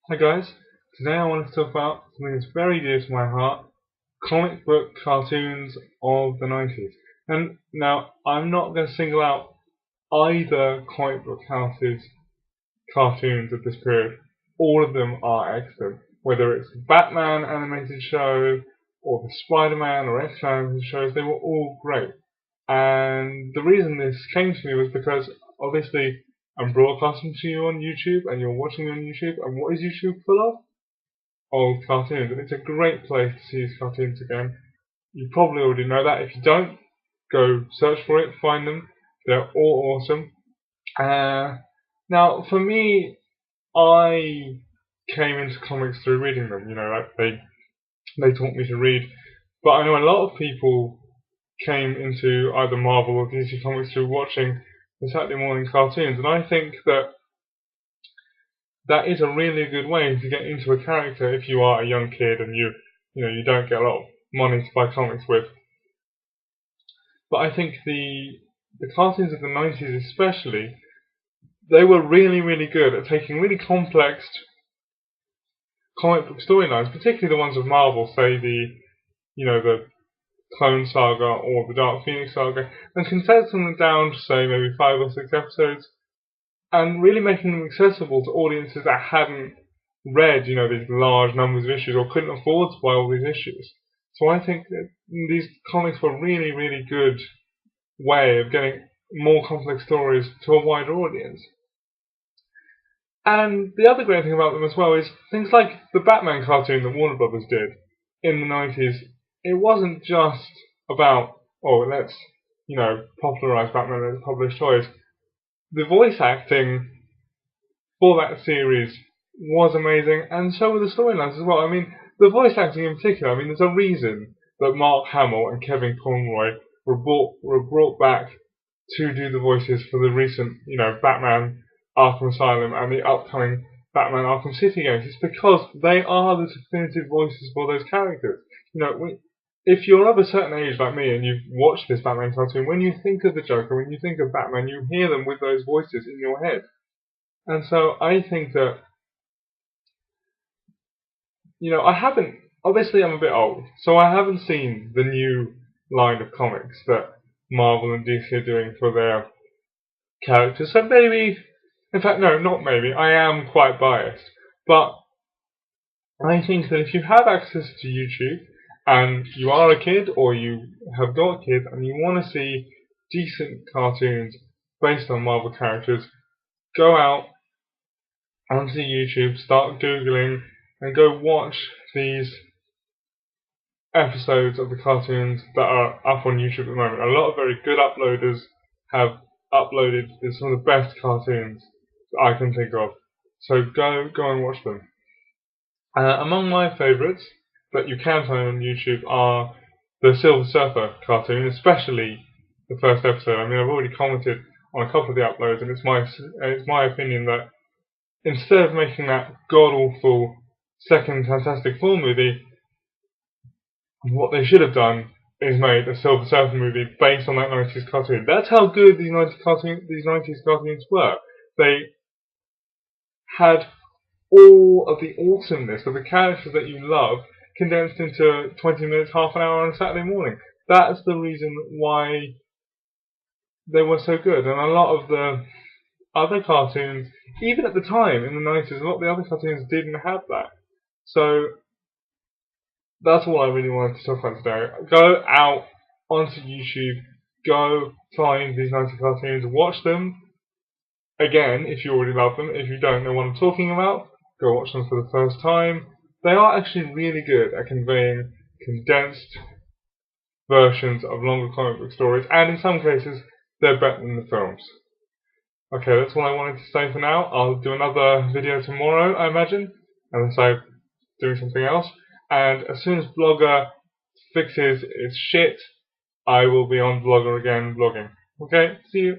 Hi guys, today I want to talk about something that's very dear to my heart, comic book cartoons of the 90s. And now, I'm not going to single out either comic book house's cartoons of this period. All of them are excellent. Whether it's the Batman animated show, or the Spider-Man or X-Men animated shows, they were all great. And the reason this came to me was because, obviously, I'm broadcasting to you on YouTube and you're watching me on YouTube, and what is YouTube full of? Old cartoons, and it's a great place to see these cartoons again. You probably already know that. If you don't, go search for it, find them. They're all awesome. Now, for me, I came into comics through reading them. Like they taught me to read. But I know a lot of people came into either Marvel or DC Comics through watching the Saturday morning cartoons, and I think that is a really good way to get into a character if you are a young kid and you don't get a lot of money to buy comics with. But I think the cartoons of the 90s especially, they were really, really good at taking really complex comic book storylines, particularly the ones of Marvel, say the Clone Saga or the Dark Phoenix Saga, and condensing them down to say maybe 5 or 6 episodes, and really making them accessible to audiences that hadn't read, these large numbers of issues or couldn't afford to buy all these issues. So I think that these comics were a really, really good way of getting more complex stories to a wider audience. And the other great thing about them as well is things like the Batman cartoon that Warner Brothers did in the 90s. It wasn't just about, let's, popularize Batman, let's publish toys. The voice acting for that series was amazing, and so were the storylines as well. I mean, the voice acting in particular, there's a reason that Mark Hamill and Kevin Conroy were brought back to do the voices for the recent, Batman Arkham Asylum and the upcoming Batman Arkham City games. It's because they are the definitive voices for those characters. If you're of a certain age like me and you've watched this Batman cartoon, when you think of the Joker, when you think of Batman, you hear them with those voices in your head. And so I think that, obviously I'm a bit old, so I haven't seen the new line of comics that Marvel and DC are doing for their characters. So maybe, in fact, no, not maybe, I am quite biased. But I think that if you have access to YouTube, and you are a kid, or you have got kids, and you want to see decent cartoons based on Marvel characters, go out onto YouTube, start Googling, and go watch these episodes of the cartoons that are up on YouTube at the moment. A lot of very good uploaders have uploaded some of the best cartoons that I can think of. So go and watch them. Among my favourites that you can find on YouTube are the Silver Surfer cartoon, especially the first episode. I've already commented on a couple of the uploads, and it's my opinion that instead of making that god-awful second Fantastic Four movie, what they should have done is made a Silver Surfer movie based on that 90s cartoon. That's how good these 90s cartoons were. They had all of the awesomeness of the characters that you love condensed into 20 minutes, half an hour on a Saturday morning. That's the reason why they were so good. And a lot of the other cartoons, even at the time in the 90s, a lot of the other cartoons didn't have that. So that's all I really wanted to talk about today. Go out onto YouTube, go find these 90s cartoons, watch them again if you already love them. If you don't know what I'm talking about, go watch them for the first time. They are actually really good at conveying condensed versions of longer comic book stories, and in some cases, they're better than the films. Okay, that's all I wanted to say for now. I'll do another video tomorrow, I imagine, unless I'm doing something else. And as soon as Blogger fixes its shit, I will be on Blogger again vlogging. Okay, see you.